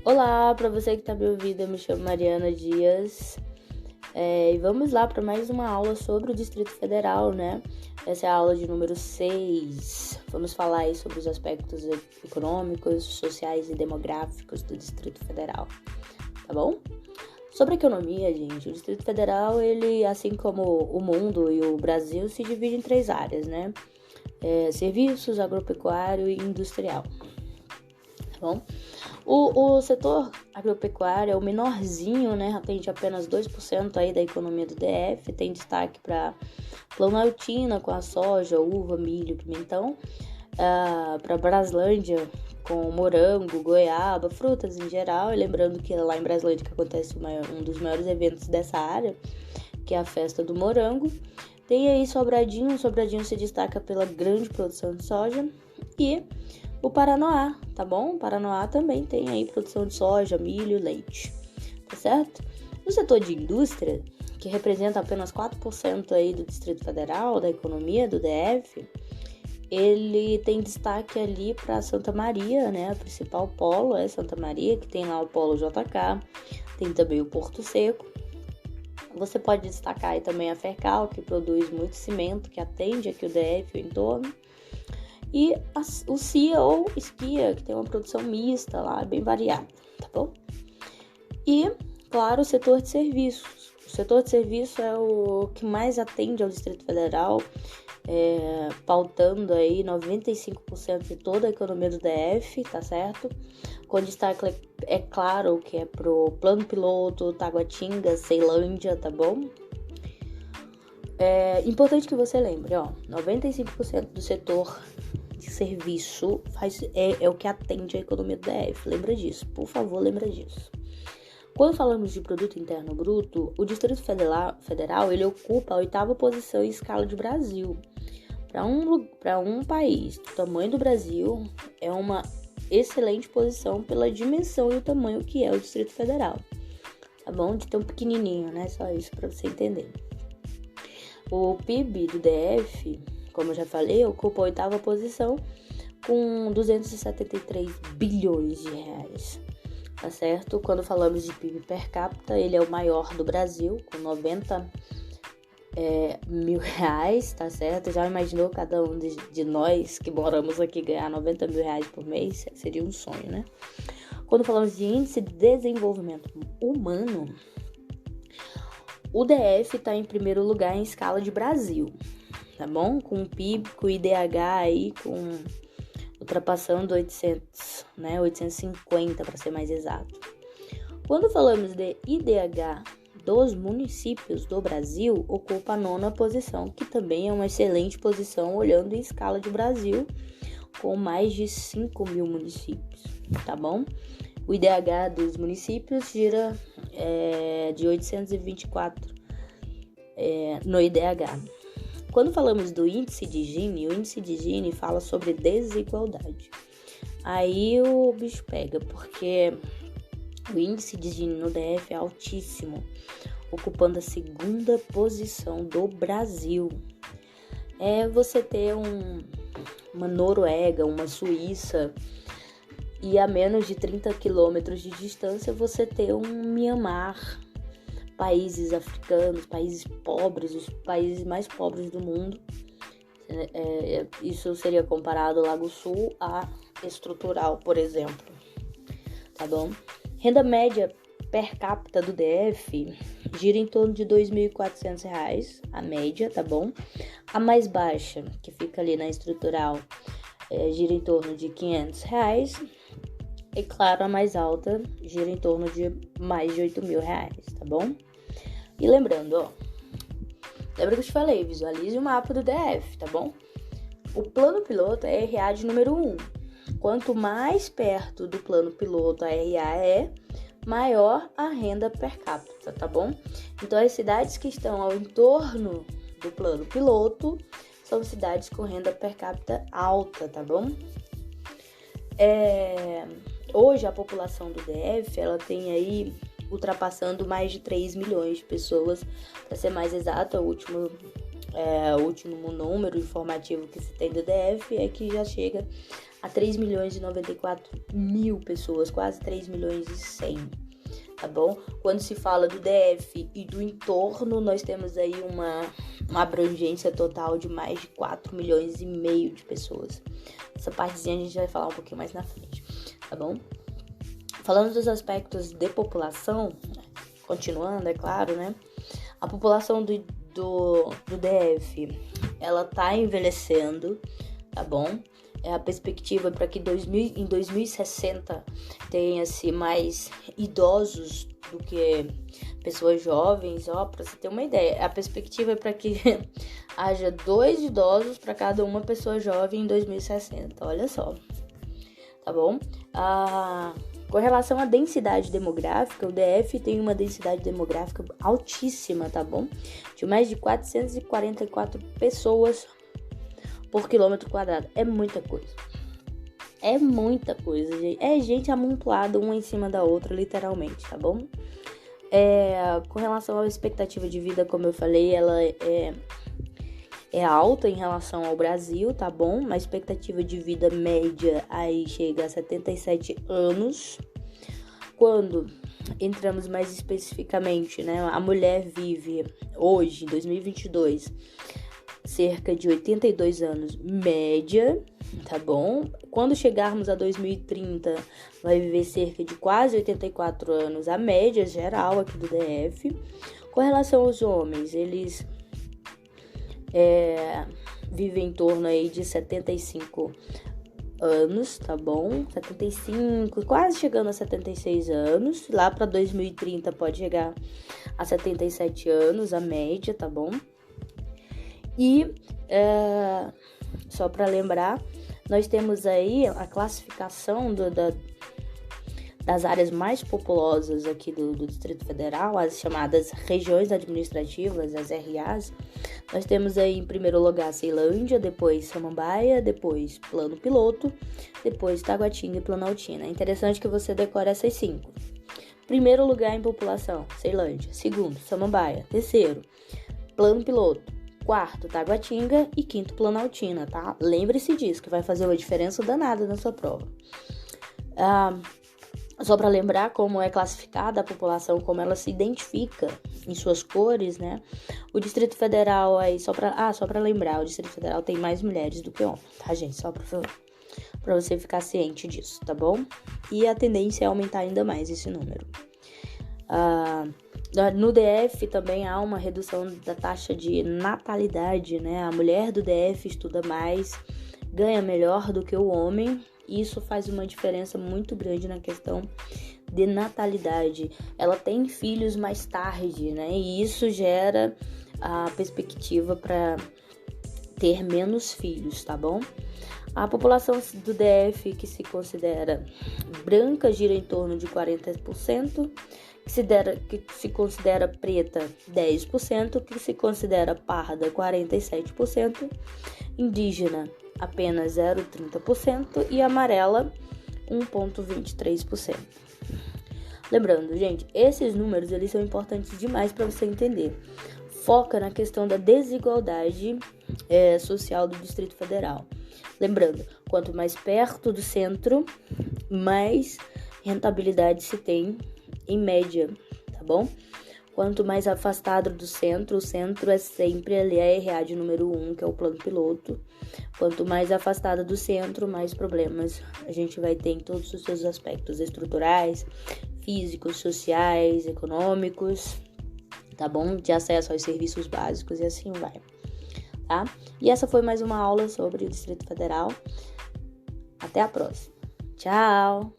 Olá, para você que está me ouvindo, eu me chamo Mariana Dias e vamos lá para mais uma aula sobre o Distrito Federal, né? Essa é a aula de número 6. Vamos falar aí sobre os aspectos econômicos, sociais e demográficos do Distrito Federal, tá bom? Sobre a economia, gente, o Distrito Federal, ele, assim como o mundo e o Brasil, se divide em 3 áreas, né? Serviços, agropecuário e industrial, tá bom? O setor agropecuário é o menorzinho, né? Atende apenas 2% aí da economia do DF. Tem destaque para Planaltina com a soja, uva, milho, pimentão. Para Braslândia com morango, goiaba, frutas em geral. E lembrando que é lá em Braslândia que acontece um dos maiores eventos dessa área, que é a festa do morango. Tem aí Sobradinho se destaca pela grande produção de soja. E o Paranoá, tá bom? O Paranoá também tem aí produção de soja, milho, leite, tá certo? No setor de indústria, que representa apenas 4% aí do Distrito Federal, da economia do DF, ele tem destaque ali para Santa Maria, né? A principal polo é Santa Maria, que tem lá o polo JK, tem também o Porto Seco. Você pode destacar aí também a Fercal, que produz muito cimento, que atende aqui o DF e o entorno. E o CIA ou Esquia, que tem uma produção mista lá, bem variada, tá bom? E, claro, o setor de serviços. O setor de serviços é o que mais atende ao Distrito Federal, pautando aí 95% de toda a economia do DF, tá certo? Com destaque, é claro, que é pro Plano Piloto, Taguatinga, Ceilândia, tá bom? É importante que você lembre, 95% do setor de serviço é o que atende a economia do DF. Lembra disso, por favor, lembra disso. Quando falamos de produto interno bruto, o Distrito Federal ele ocupa a 8ª posição em escala de Brasil. Para um país do tamanho do Brasil, é uma excelente posição pela dimensão e o tamanho que é o Distrito Federal. Tá bom? De tão pequenininho, né? Só isso para você entender. O PIB do DF, como eu já falei, ocupa a 8ª posição com 273 bilhões de reais, tá certo? Quando falamos de PIB per capita, ele é o maior do Brasil, com 90 mil reais, tá certo? Já imaginou cada um de nós que moramos aqui ganhar 90 mil reais por mês? Seria um sonho, né? Quando falamos de índice de desenvolvimento humano, o DF está em primeiro lugar em escala de Brasil, tá bom? Com o PIB, com o IDH aí, ultrapassando 800, né? 850 para ser mais exato. Quando falamos de IDH dos municípios do Brasil, ocupa a 9ª posição, que também é uma excelente posição olhando em escala de Brasil, com mais de 5 mil municípios, tá bom? O IDH dos municípios gira de 824 no IDH. Quando falamos do índice de Gini, o índice de Gini fala sobre desigualdade. Aí o bicho pega, porque o índice de Gini no DF é altíssimo, ocupando a 2ª posição do Brasil. Você ter uma Noruega, uma Suíça, e a menos de 30 quilômetros de distância você ter um Mianmar, países africanos, países pobres, os países mais pobres do mundo. Isso seria comparado ao Lago Sul a estrutural, por exemplo, tá bom? Renda média per capita do DF gira em torno de R$ 2.400, a média, tá bom? A mais baixa, que fica ali na estrutural, gira em torno de R$ 500. E claro, a mais alta gira em torno de mais de R$ 8.000, tá bom? E lembrando, lembra que eu te falei, visualize o mapa do DF, tá bom? O plano piloto é RA de número 1. Quanto mais perto do plano piloto a RA é, maior a renda per capita, tá bom? Então, as cidades que estão ao entorno do plano piloto são cidades com renda per capita alta, tá bom? Hoje a população do DF, ela tem aí ultrapassando mais de 3 milhões de pessoas, para ser mais exato, o último número informativo que se tem do DF é que já chega a 3 milhões e 94 mil pessoas, quase 3 milhões e 100, tá bom? Quando se fala do DF e do entorno, nós temos aí uma abrangência total de mais de 4 milhões e meio de pessoas. Essa partezinha a gente vai falar um pouquinho mais na frente, tá bom? Falando dos aspectos de população, continuando, é claro, né? A população do DF, ela tá envelhecendo, tá bom? A perspectiva para que em 2060 tenha-se mais idosos do que pessoas jovens, para você ter uma ideia. A perspectiva é para que haja 2 idosos para cada uma pessoa jovem em 2060, olha só, tá bom? Com relação à densidade demográfica, o DF tem uma densidade demográfica altíssima, tá bom? De mais de 444 pessoas por quilômetro quadrado. É muita coisa. É muita coisa, gente. É gente amontoada uma em cima da outra, literalmente, tá bom? Com relação à expectativa de vida, como eu falei, ela é alta em relação ao Brasil, tá bom? Uma expectativa de vida média aí chega a 77 anos. Quando entramos mais especificamente, né? A mulher vive hoje, em 2022, cerca de 82 anos média, tá bom? Quando chegarmos a 2030, vai viver cerca de quase 84 anos, a média geral aqui do DF. Com relação aos homens, eles vivem em torno aí de 75 anos, tá bom? 75, quase chegando a 76 anos. Lá para 2030 pode chegar a 77 anos, a média, tá bom? E só para lembrar, nós temos aí a classificação das áreas mais populosas aqui do Distrito Federal, as chamadas regiões administrativas, as RAs. Nós temos aí em primeiro lugar Ceilândia, depois Samambaia, depois Plano Piloto, depois Taguatinga e Planaltina. É interessante que você decore essas 5. Primeiro lugar em população, Ceilândia. Segundo, Samambaia. Terceiro, Plano Piloto. Quarto, Taguatinga e quinto, Planaltina, tá? Lembre-se disso, que vai fazer uma diferença danada na sua prova. Só para lembrar como é classificada a população, como ela se identifica em suas cores, né? O Distrito Federal aí, só para lembrar, o Distrito Federal tem mais mulheres do que homens, tá, gente? Só para você ficar ciente disso, tá bom? E a tendência é aumentar ainda mais esse número. No DF também há uma redução da taxa de natalidade, né? A mulher do DF estuda mais, ganha melhor do que o homem. E isso faz uma diferença muito grande na questão de natalidade. Ela tem filhos mais tarde, né? E isso gera a perspectiva para ter menos filhos, tá bom? A população do DF que se considera branca gira em torno de 40%, que se considera preta 10%, que se considera parda 47%, indígena apenas 0,30% e amarela 1,23%. Lembrando, gente, esses números eles são importantes demais para você entender. Foca na questão da desigualdade social do Distrito Federal. Lembrando, quanto mais perto do centro, mais rentabilidade se tem em média, tá bom? Quanto mais afastado do centro, o centro é sempre ali a RA de número 1, que é o plano piloto. Quanto mais afastada do centro, mais problemas a gente vai ter em todos os seus aspectos estruturais, físicos, sociais, econômicos, tá bom? De acesso aos serviços básicos e assim vai, tá? E essa foi mais uma aula sobre o Distrito Federal. Até a próxima. Tchau!